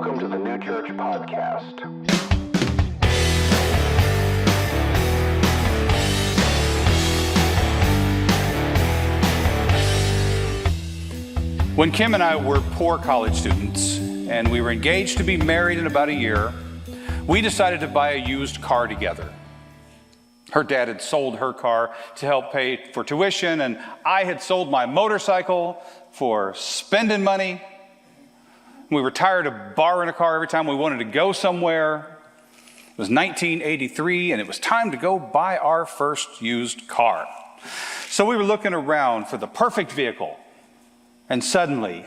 Welcome to the New Church Podcast. When Kim and I were poor college students and we were engaged to be married in about a year, we decided to buy a used car together. Her dad had sold her car to help pay for tuition, and I had sold my motorcycle for spending money. We were tired of borrowing a car every time we wanted to go somewhere. It was 1983, and it was time to go buy our first used car. So we were looking around for the perfect vehicle. And suddenly,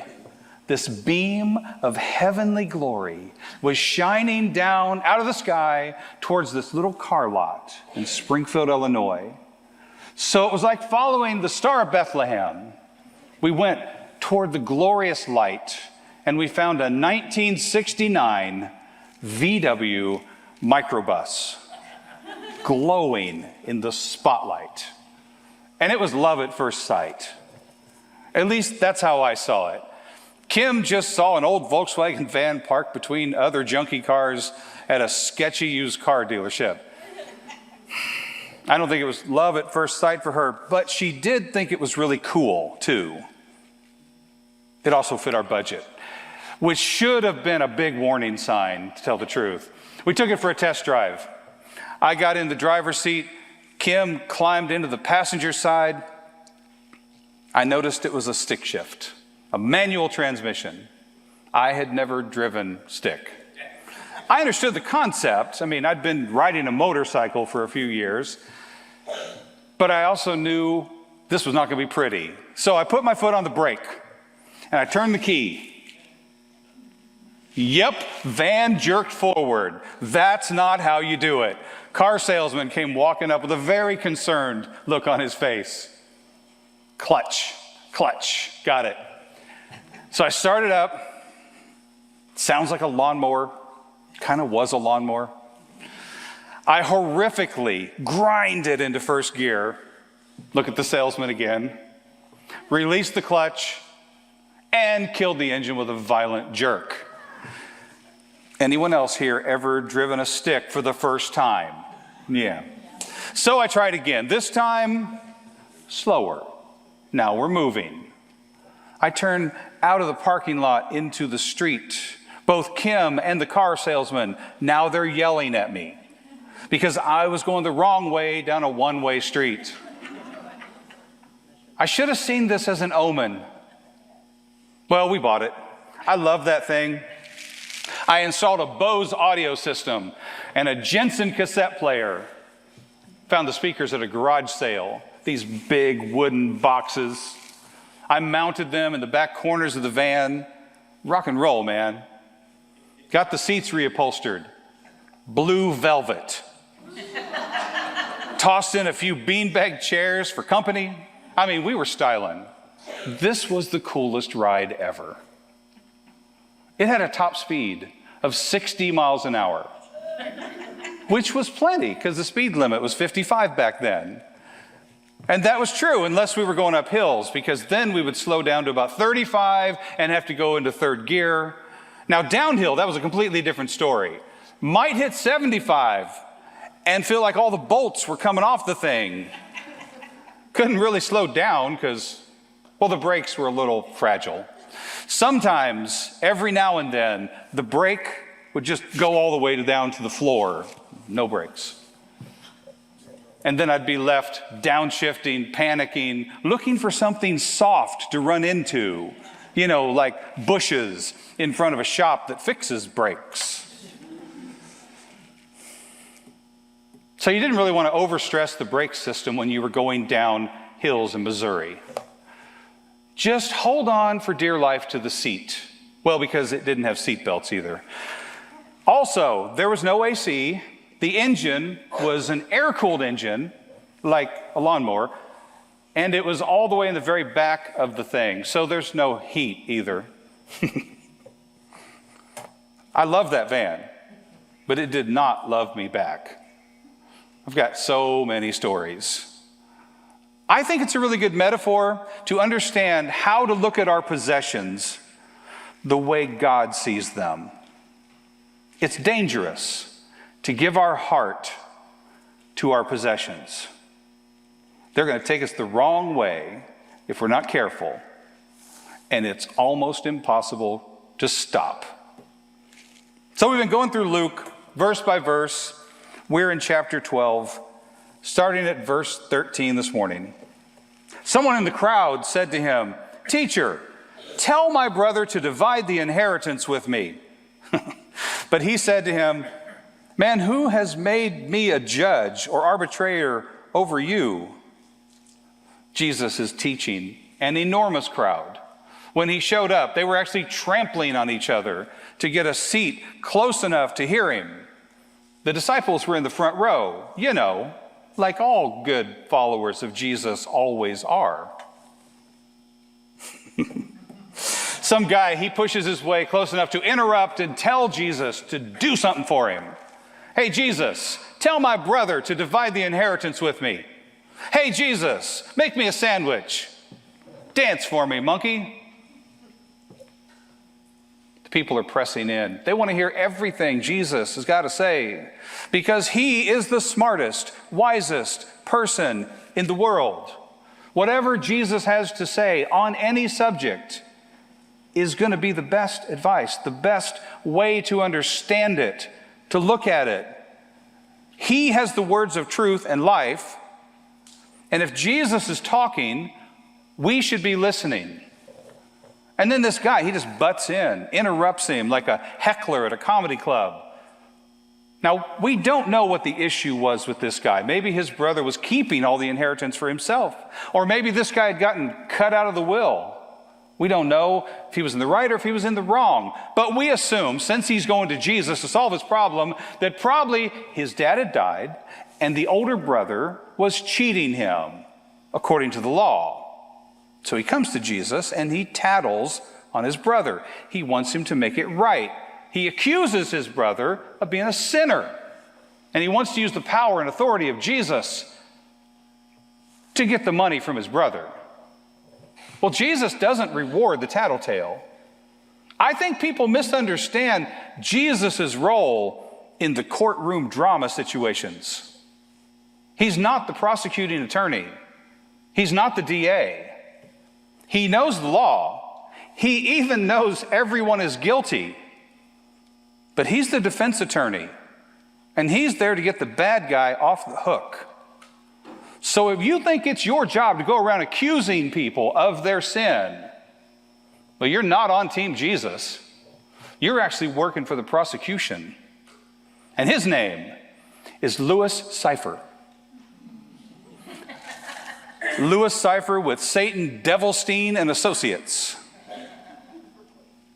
this beam of heavenly glory was shining down out of the sky towards this little car lot in Springfield, Illinois. So it was like following the Star of Bethlehem. We went toward the glorious light, and we found a 1969 VW microbus glowing in the spotlight. And it was love at first sight. At least that's how I saw it. Kim just saw an old Volkswagen van parked between other junky cars at a sketchy used car dealership. I don't think it was love at first sight for her, but she did think it was really cool, too. It also fit our budget, which should have been a big warning sign, to tell the truth. We took it for a test drive. I got in the driver's seat. Kim climbed into the passenger side. I noticed it was a stick shift, a manual transmission. I had never driven stick. I understood the concept. I mean, I'd been riding a motorcycle for a few years, but I also knew this was not going to be pretty. So I put my foot on the brake, and I turned the key. Yep, van jerked forward. That's not how you do it. Car salesman came walking up with a very concerned look on his face. Clutch, got it. So I started up. Sounds like a lawnmower, kind of was a lawnmower. I horrifically grinded into first gear. Look at the salesman again. Released the clutch and killed the engine with a violent jerk. Anyone else here ever driven a stick for the first time? Yeah. So I tried again, this time slower. Now we're moving. I turned out of the parking lot into the street. Both Kim and the car salesman, now they're yelling at me because I was going the wrong way down a one-way street. I should have seen this as an omen. Well, we bought it. I love that thing. I installed a Bose audio system and a Jensen cassette player. Found the speakers at a garage sale. These big wooden boxes. I mounted them in the back corners of the van. Rock and roll, man. Got the seats reupholstered. Blue velvet. Tossed in a few beanbag chairs for company. I mean, we were styling. This was the coolest ride ever. It had a top speed of 60 miles an hour, which was plenty because the speed limit was 55 back then. And that was true unless we were going up hills, because then we would slow down to about 35 and have to go into third gear. Now downhill, that was a completely different story. Might hit 75 and feel like all the bolts were coming off the thing. Couldn't really slow down because, well, the brakes were a little fragile. Sometimes, every now and then, the brake would just go all the way down to the floor. No brakes. And then I'd be left downshifting, panicking, looking for something soft to run into, like bushes in front of a shop that fixes brakes. So you didn't really want to overstress the brake system when you were going down hills in Missouri. Just hold on for dear life to the seat. Well, because it didn't have seat belts either. Also, there was no AC. The engine was an air-cooled engine, like a lawnmower, and it was all the way in the very back of the thing, so there's no heat either. I love that van, but it did not love me back. I've got so many stories. I think it's a really good metaphor to understand how to look at our possessions the way God sees them. It's dangerous to give our heart to our possessions. They're going to take us the wrong way if we're not careful, and it's almost impossible to stop. So we've been going through Luke verse by verse. We're in chapter 12, starting at verse 13 this morning. Someone in the crowd said to him, "Teacher, tell my brother to divide the inheritance with me." But he said to him, "Man, who has made me a judge or arbitrator over you?" Jesus is teaching an enormous crowd. When he showed up, they were actually trampling on each other to get a seat close enough to hear him. The disciples were in the front row, like all good followers of Jesus always are. Some guy, he pushes his way close enough to interrupt and tell Jesus to do something for him. "Hey, Jesus, tell my brother to divide the inheritance with me. Hey, Jesus, make me a sandwich. Dance for me, monkey." The people are pressing in. They want to hear everything Jesus has got to say because he is the smartest, wisest person in the world. Whatever Jesus has to say on any subject is going to be the best advice, the best way to understand it, to look at it. He has the words of truth and life, and if Jesus is talking, we should be listening. And then this guy, he just butts in, interrupts him like a heckler at a comedy club. Now, we don't know what the issue was with this guy. Maybe his brother was keeping all the inheritance for himself, or maybe this guy had gotten cut out of the will. We don't know if he was in the right or if he was in the wrong. But we assume, since he's going to Jesus to solve his problem, that probably his dad had died and the older brother was cheating him according to the law. So he comes to Jesus and he tattles on his brother. He wants him to make it right. He accuses his brother of being a sinner. And he wants to use the power and authority of Jesus to get the money from his brother. Well, Jesus doesn't reward the tattletale. I think people misunderstand Jesus' role in the courtroom drama situations. He's not the prosecuting attorney. He's not the DA. He knows the law. He even knows everyone is guilty. But he's the defense attorney, and he's there to get the bad guy off the hook. So if you think it's your job to go around accusing people of their sin, well, you're not on Team Jesus. You're actually working for the prosecution. And his name is Louis Cypher. Louis Cypher with Satan Devilstein and Associates.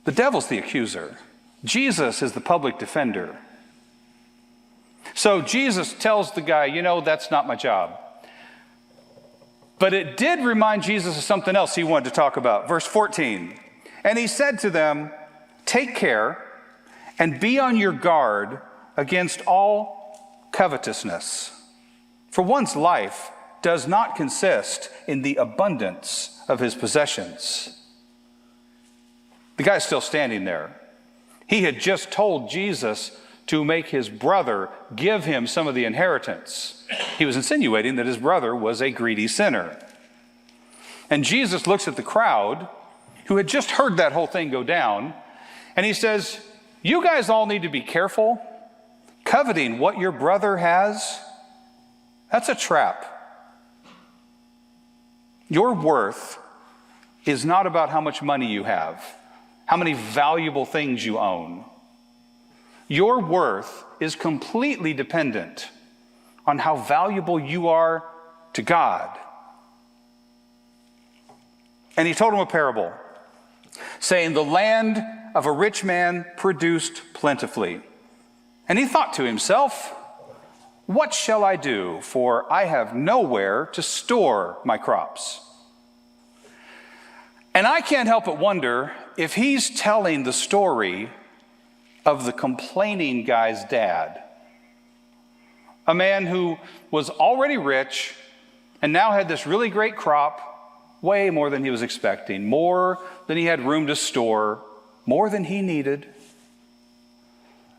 The devil's the accuser. Jesus is the public defender. So Jesus tells the guy, that's not my job. But it did remind Jesus of something else he wanted to talk about. Verse 14. And he said to them, "Take care and be on your guard against all covetousness. For one's life does not consist in the abundance of his possessions." The guy's still standing there. He had just told Jesus to make his brother give him some of the inheritance. He was insinuating that his brother was a greedy sinner. And Jesus looks at the crowd who had just heard that whole thing go down, and he says, "You guys all need to be careful. Coveting what your brother has, that's a trap. Your worth is not about how much money you have, how many valuable things you own. Your worth is completely dependent on how valuable you are to God." And he told him a parable, saying, "The land of a rich man produced plentifully. And he thought to himself, 'What shall I do? For I have nowhere to store my crops.'" And I can't help but wonder if he's telling the story of the complaining guy's dad, a man who was already rich and now had this really great crop, way more than he was expecting, more than he had room to store, more than he needed.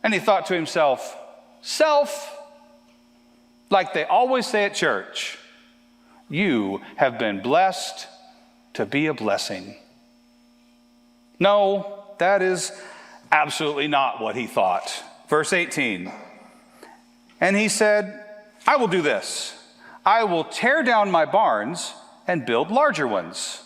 And he thought to himself, self, like they always say at church, you have been blessed to be a blessing. No, that is absolutely not what he thought. Verse 18, and he said, I will do this. I will tear down my barns and build larger ones.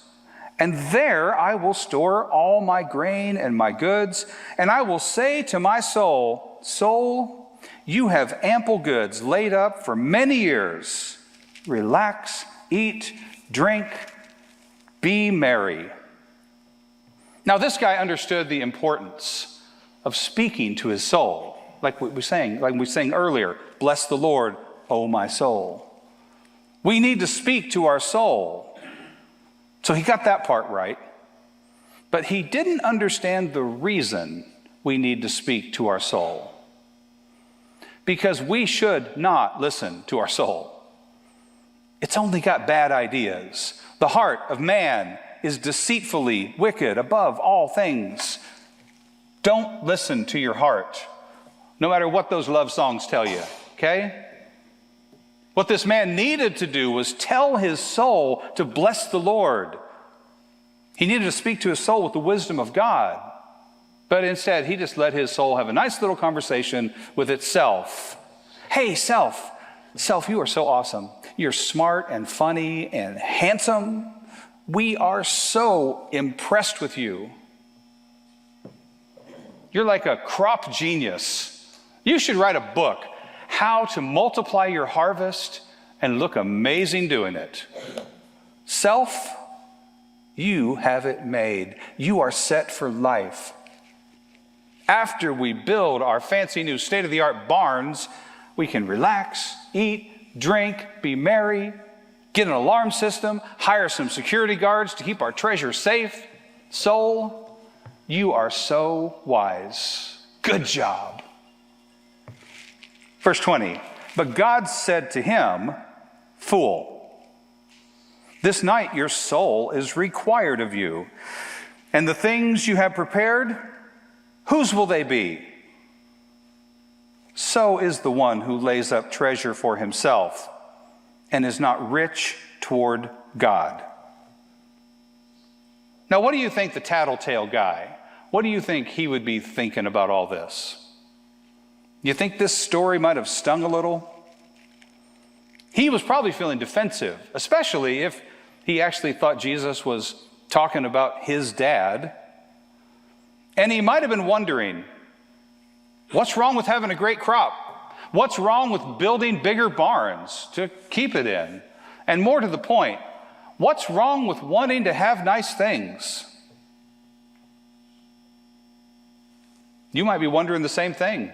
And there I will store all my grain and my goods. And I will say to my soul, soul, you have ample goods laid up for many years. Relax, eat, drink, be merry. Now this guy understood the importance of speaking to his soul. Like we sang earlier, bless the Lord, O my soul. We need to speak to our soul. So he got that part right. But he didn't understand the reason we need to speak to our soul. Because we should not listen to our soul. It's only got bad ideas. The heart of man is deceitfully wicked above all things. Don't listen to your heart, no matter what those love songs tell you, okay? What this man needed to do was tell his soul to bless the Lord. He needed to speak to his soul with the wisdom of God. But instead, he just let his soul have a nice little conversation with itself. Hey, self, you are so awesome. You're smart and funny and handsome. We are so impressed with you. You're like a crop genius. You should write a book, How to Multiply Your Harvest and Look Amazing Doing It. Self, you have it made. You are set for life. After we build our fancy new state-of-the-art barns, we can relax, eat, drink, be merry, get an alarm system, hire some security guards to keep our treasure safe. Soul, you are so wise. Good job. Verse 20, but God said to him, fool, this night your soul is required of you, and the things you have prepared, whose will they be? So is the one who lays up treasure for himself and is not rich toward God. Now, what do you think the tattletale guy, what do you think he would be thinking about all this? You think this story might have stung a little? He was probably feeling defensive, especially if he actually thought Jesus was talking about his dad. And he might have been wondering, what's wrong with having a great crop? What's wrong with building bigger barns to keep it in? And more to the point, what's wrong with wanting to have nice things? You might be wondering the same thing.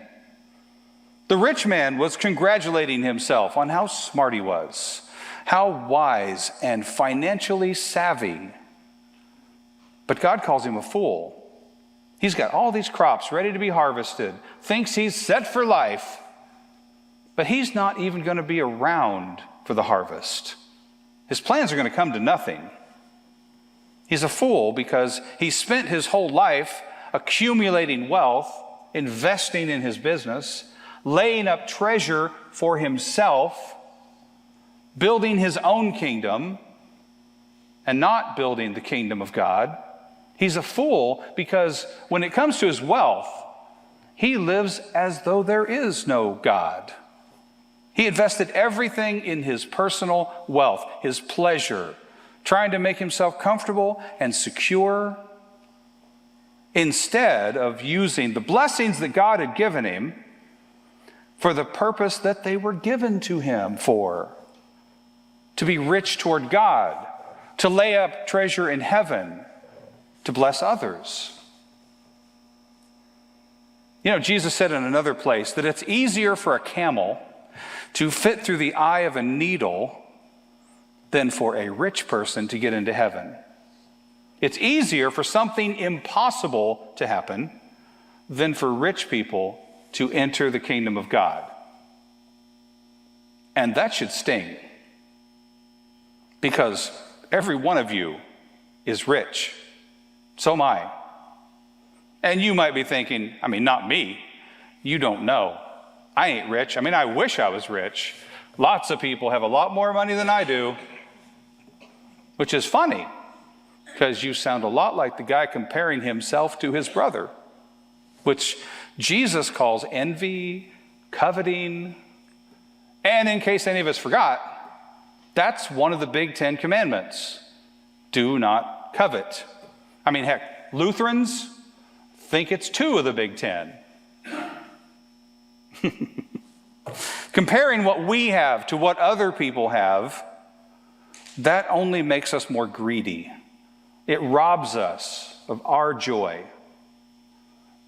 The rich man was congratulating himself on how smart he was, how wise and financially savvy. But God calls him a fool. He's got all these crops ready to be harvested, thinks he's set for life, but he's not even going to be around for the harvest. His plans are going to come to nothing. He's a fool because he spent his whole life accumulating wealth, investing in his business, laying up treasure for himself, building his own kingdom, and not building the kingdom of God. He's a fool because when it comes to his wealth, he lives as though there is no God. He invested everything in his personal wealth, his pleasure, trying to make himself comfortable and secure, instead of using the blessings that God had given him for the purpose that they were given to him for, to be rich toward God, to lay up treasure in heaven, to bless others. You know, Jesus said in another place that it's easier for a camel to fit through the eye of a needle than for a rich person to get into heaven. It's easier for something impossible to happen than for rich people to enter the kingdom of God. And that should sting, because every one of you is rich. So am I. And you might be thinking, I mean, not me. You don't know. I ain't rich. I mean, I wish I was rich. Lots of people have a lot more money than I do, which is funny because you sound a lot like the guy comparing himself to his brother, which Jesus calls envy, coveting, and in case any of us forgot, that's one of the big 10 commandments. Do not covet. I mean, heck, Lutherans think it's 2 of the big 10. Comparing what we have to what other people have, that only makes us more greedy. It robs us of our joy.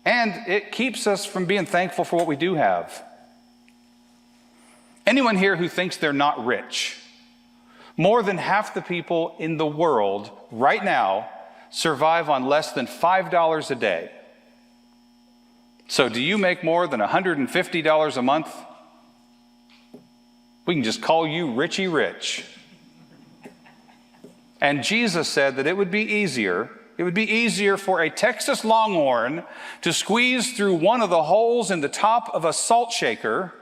And it keeps us from being thankful for what we do have. Anyone here who thinks they're not rich? More than half the people in the world right now survive on less than $5 a day. So do you make more than $150 a month? We can just call you Richie Rich. And Jesus said that it would be easier for a Texas Longhorn to squeeze through one of the holes in the top of a salt shaker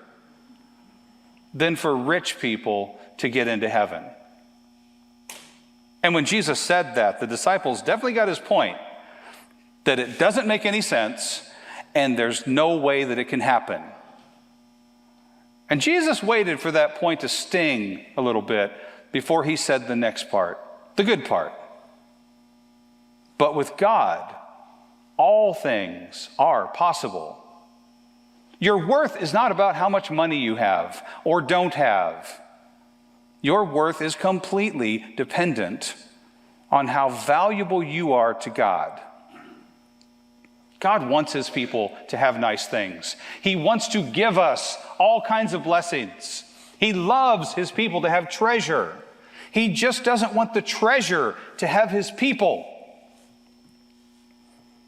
than for rich people to get into heaven. And when Jesus said that, the disciples definitely got his point that it doesn't make any sense and there's no way that it can happen. And Jesus waited for that point to sting a little bit before he said the next part, the good part. But with God, all things are possible. Your worth is not about how much money you have or don't have. Your worth is completely dependent on how valuable you are to God. God wants his people to have nice things. He wants to give us all kinds of blessings. He loves his people to have treasure. He just doesn't want the treasure to have his people.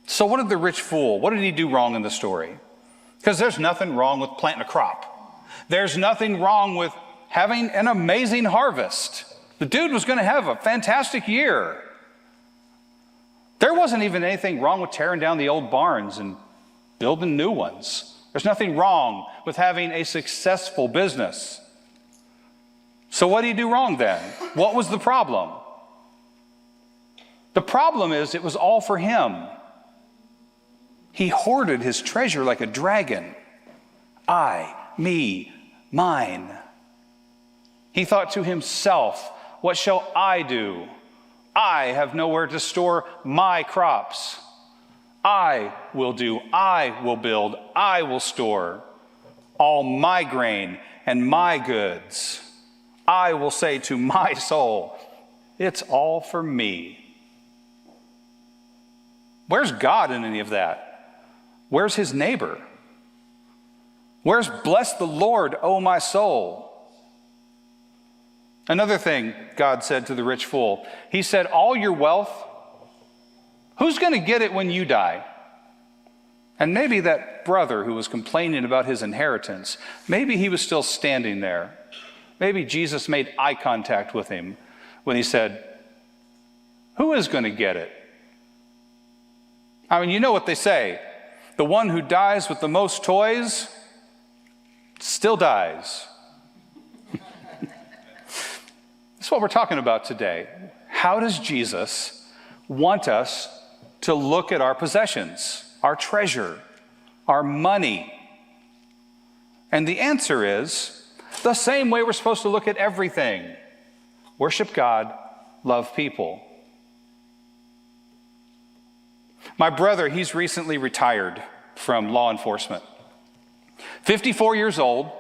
So what did the rich fool, what did he do wrong in the story? Because there's nothing wrong with planting a crop. There's nothing wrong with having an amazing harvest. The dude was going to have a fantastic year. There wasn't even anything wrong with tearing down the old barns and building new ones. There's nothing wrong with having a successful business. So what did he do wrong then? What was the problem? The problem is it was all for him. He hoarded his treasure like a dragon. I, me, mine. He thought to himself, what shall I do? I have nowhere to store my crops. I will build, I will store all my grain and my goods. I will say to my soul, it's all for me. Where's God in any of that? Where's his neighbor? Where's bless the Lord, O my soul? Another thing God said to the rich fool, he said, all your wealth, who's going to get it when you die? And maybe that brother who was complaining about his inheritance, maybe he was still standing there. Maybe Jesus made eye contact with him when he said, who is going to get it? I mean, you know what they say. The one who dies with the most toys still dies. That's what we're talking about today. How does Jesus want us to look at our possessions, our treasure, our money? And the answer is the same way we're supposed to look at everything. Worship God, love people. My brother, he's recently retired from law enforcement. 54 years old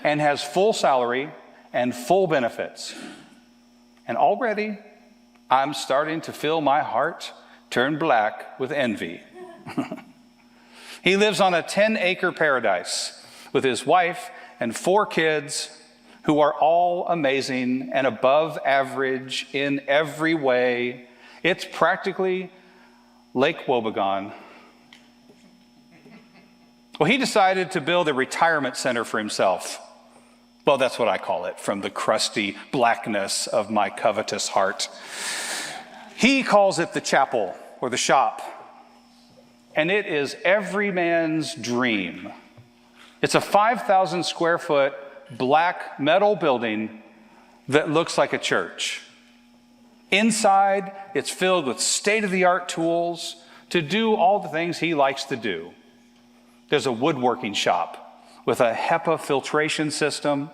and has full salary and full benefits. And already I'm starting to feel my heart turn black with envy. He lives on a 10-acre paradise with his wife and 4 kids who are all amazing and above average in every way. It's practically Lake Wobegon. Well, he decided to build a retirement center for himself. Well, that's what I call it, from the crusty blackness of my covetous heart. He calls it the chapel or the shop. And it is every man's dream. It's a 5,000 square foot black metal building that looks like a church. Inside, it's filled with state-of-the-art tools to do all the things he likes to do. There's a woodworking shop with a HEPA filtration system,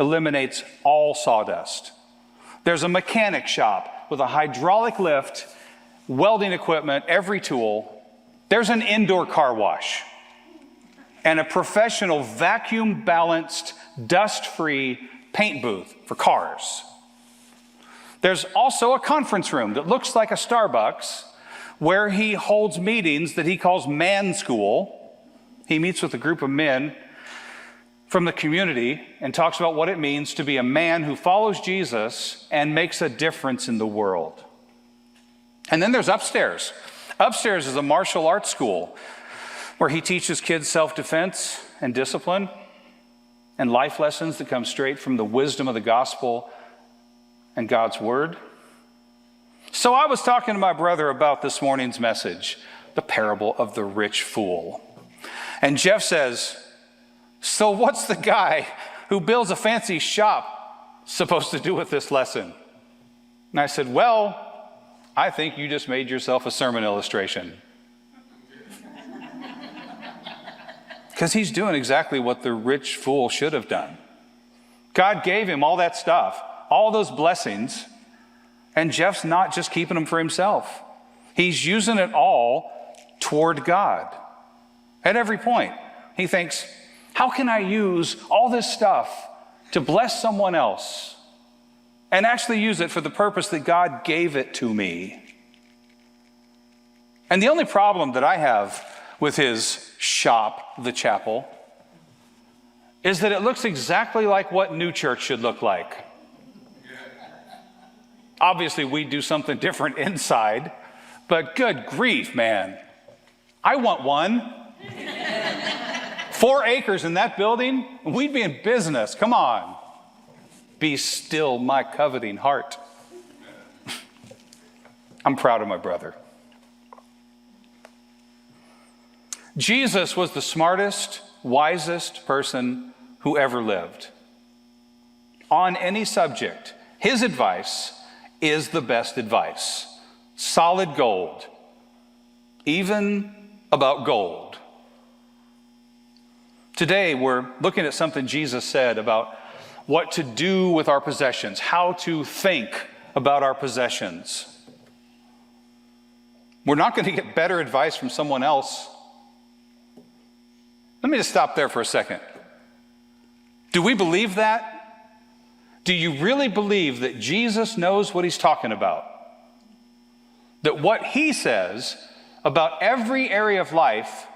eliminates all sawdust. There's a mechanic shop with a hydraulic lift, welding equipment, every tool. There's an indoor car wash and a professional vacuum-balanced, dust-free paint booth for cars. There's also a conference room that looks like a Starbucks where he holds meetings that he calls Man School. He meets with a group of men from the community and talks about what it means to be a man who follows Jesus and makes a difference in the world. And then there's upstairs. Upstairs is a martial arts school where he teaches kids self-defense and discipline and life lessons that come straight from the wisdom of the gospel and God's word. So I was talking to my brother about this morning's message, the parable of the rich fool. And Jeff says, so what's the guy who builds a fancy shop supposed to do with this lesson? And I said, well, I think you just made yourself a sermon illustration. Because he's doing exactly what the rich fool should have done. God gave him all that stuff, all those blessings, and Jeff's not just keeping them for himself. He's using it all toward God. At every point, he thinks, how can I use all this stuff to bless someone else and actually use it for the purpose that God gave it to me? And the only problem that I have with his shop, the chapel, is that it looks exactly like what New Church should look like. Obviously, we do something different inside, but good grief, man. I want one. 4 acres in that building, we'd be in business. Come on. Be still my coveting heart. I'm proud of my brother. Jesus was the smartest, wisest person who ever lived. On any subject, his advice is the best advice. Solid gold, even about gold. Today, we're looking at something Jesus said about what to do with our possessions, how to think about our possessions. We're not going to get better advice from someone else. Let me just stop there for a second. Do we believe that? Do you really believe that Jesus knows what he's talking about? That what he says about every area of life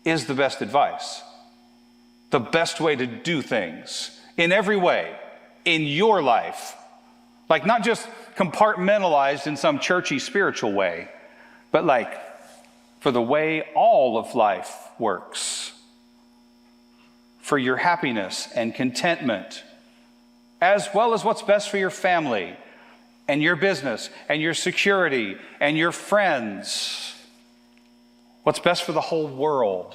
is the best advice, the best way to do things in every way in your life, like not just compartmentalized in some churchy spiritual way, but like for the way all of life works, for your happiness and contentment, as well as what's best for your family and your business and your security and your friends. What's best for the whole world.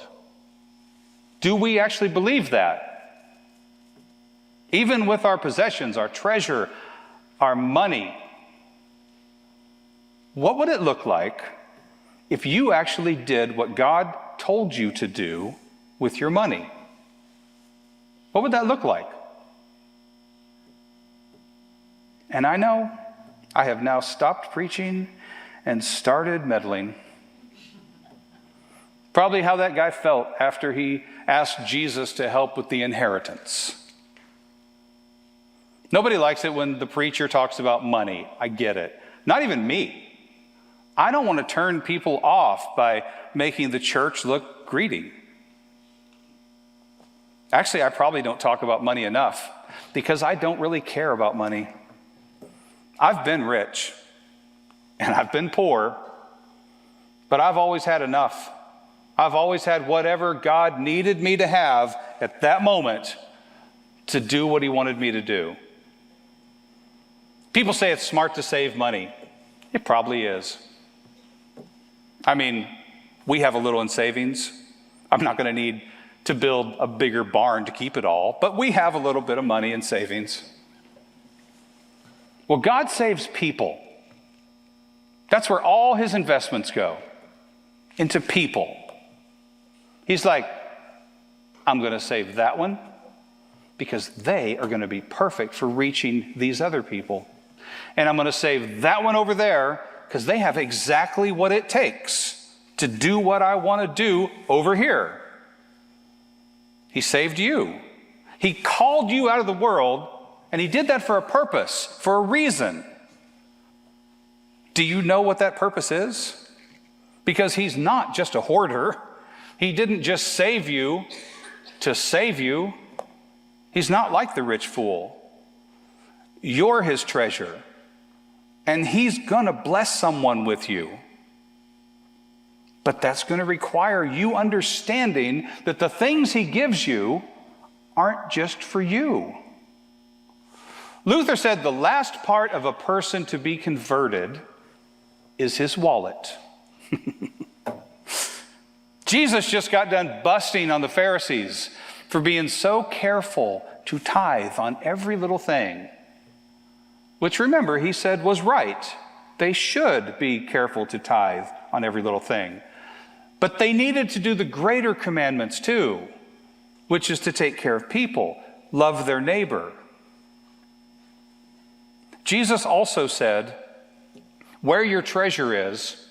Do we actually believe that? Even with our possessions, our treasure, our money, what would it look like if you actually did what God told you to do with your money? What would that look like? And I know I have now stopped preaching and started meddling. Probably how that guy felt after he asked Jesus to help with the inheritance. Nobody likes it when the preacher talks about money. I get it. Not even me. I don't want to turn people off by making the church look greedy. Actually, I probably don't talk about money enough because I don't really care about money. I've been rich and I've been poor, but I've always had enough. I've always had whatever God needed me to have at that moment to do what he wanted me to do. People say it's smart to save money. It probably is. I mean, we have a little in savings. I'm not going to need to build a bigger barn to keep it all, but we have a little bit of money in savings. Well, God saves people. That's where all his investments go, into people. He's like, I'm going to save that one because they are going to be perfect for reaching these other people. And I'm going to save that one over there because they have exactly what it takes to do what I want to do over here. He saved you. He called you out of the world, and he did that for a purpose, for a reason. Do you know what that purpose is? Because he's not just a hoarder. He didn't just save you to save you. He's not like the rich fool. You're his treasure, and he's going to bless someone with you. But that's going to require you understanding that the things he gives you aren't just for you. Luther said the last part of a person to be converted is his wallet. Jesus just got done busting on the Pharisees for being so careful to tithe on every little thing, which, remember, he said was right. They should be careful to tithe on every little thing. But they needed to do the greater commandments too, which is to take care of people, love their neighbor. Jesus also said, where your treasure is,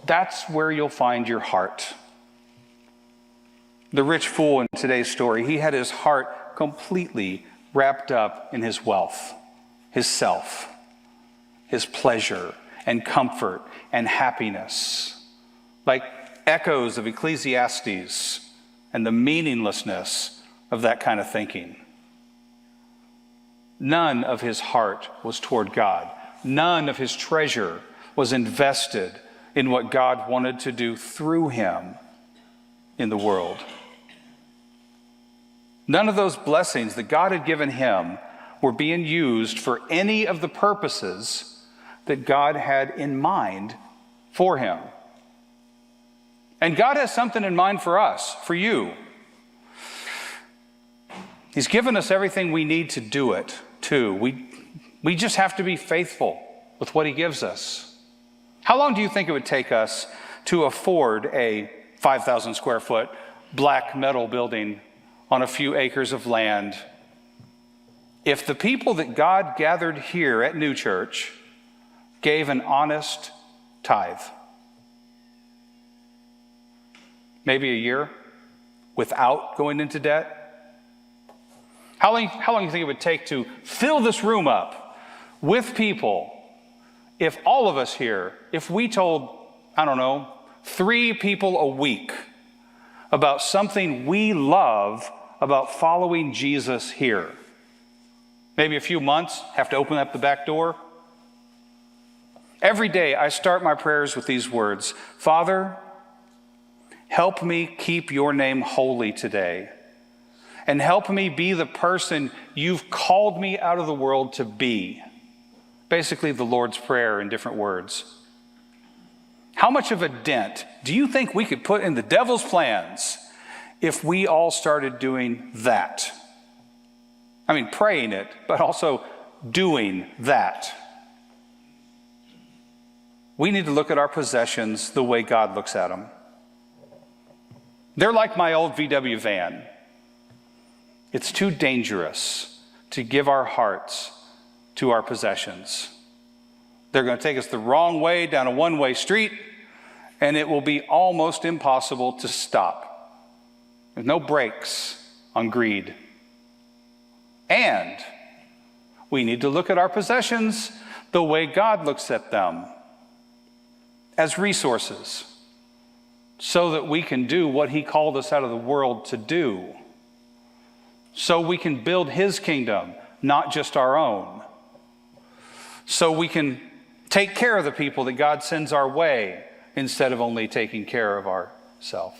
that's where you'll find your heart. The rich fool in today's story, he had his heart completely wrapped up in his wealth, his self, his pleasure and comfort and happiness. Like echoes of Ecclesiastes and the meaninglessness of that kind of thinking. None of his heart was toward God. None of his treasure was invested in what God wanted to do through him in the world. None of those blessings that God had given him were being used for any of the purposes that God had in mind for him. And God has something in mind for us, for you. He's given us everything we need to do it, too. We just have to be faithful with what he gives us. How long do you think it would take us to afford a 5,000 square foot black metal building on a few acres of land if the people that God gathered here at New Church gave an honest tithe? Maybe a year without going into debt? How long do you think it would take to fill this room up with people if all of us here, if we told, 3 people a week about something we love about following Jesus here? Maybe a few months, have to open up the back door. Every day I start my prayers with these words: Father, help me keep your name holy today, and help me be the person you've called me out of the world to be. Basically, the Lord's Prayer in different words. How much of a dent do you think we could put in the devil's plans if we all started doing that? Praying it, but also doing that. We need to look at our possessions the way God looks at them. They're like my old VW van. It's too dangerous to give our hearts to our possessions. They're going to take us the wrong way down a one-way street, and it will be almost impossible to stop. There's no brakes on greed. And we need to look at our possessions the way God looks at them, as resources, so that we can do what he called us out of the world to do. So we can build his kingdom, not just our own. So we can take care of the people that God sends our way instead of only taking care of ourselves.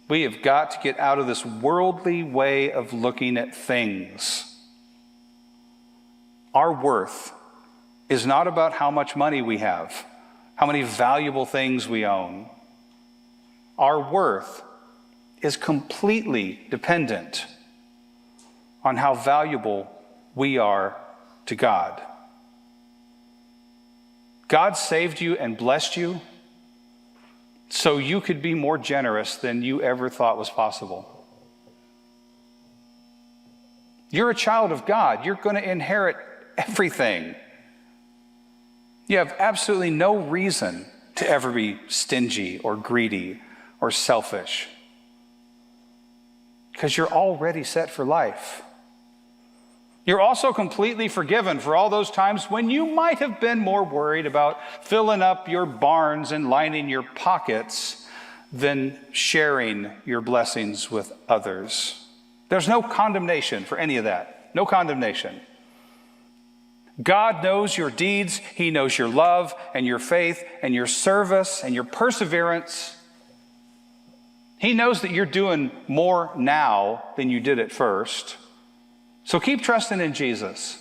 We have got to get out of this worldly way of looking at things. Our worth is not about how much money we have, how many valuable things we own. our worth is completely dependent on how valuable we are to God. God saved you and blessed you so you could be more generous than you ever thought was possible. You're a child of God. You're going to inherit everything. You have absolutely no reason to ever be stingy or greedy or selfish, because you're already set for life. You're also completely forgiven for all those times when you might have been more worried about filling up your barns and lining your pockets than sharing your blessings with others. There's no condemnation for any of that. No condemnation. God knows your deeds. He knows your love and your faith and your service and your perseverance. He knows that you're doing more now than you did at first. So keep trusting in Jesus,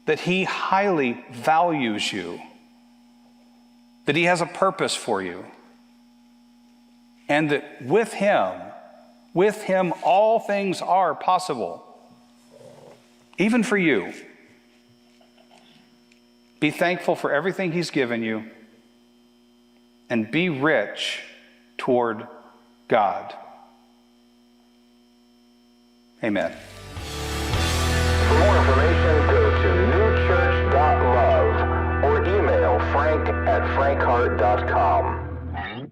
that He highly values you, that He has a purpose for you, and that with Him, all things are possible, even for you. Be thankful for everything He's given you, and be rich toward God. Amen. For more information, go to newchurch.love or email frank@frankhart.com.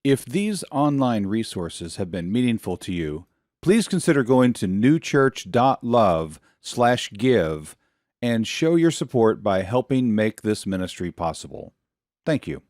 If these online resources have been meaningful to you, please consider going to newchurch.love/give and show your support by helping make this ministry possible. Thank you.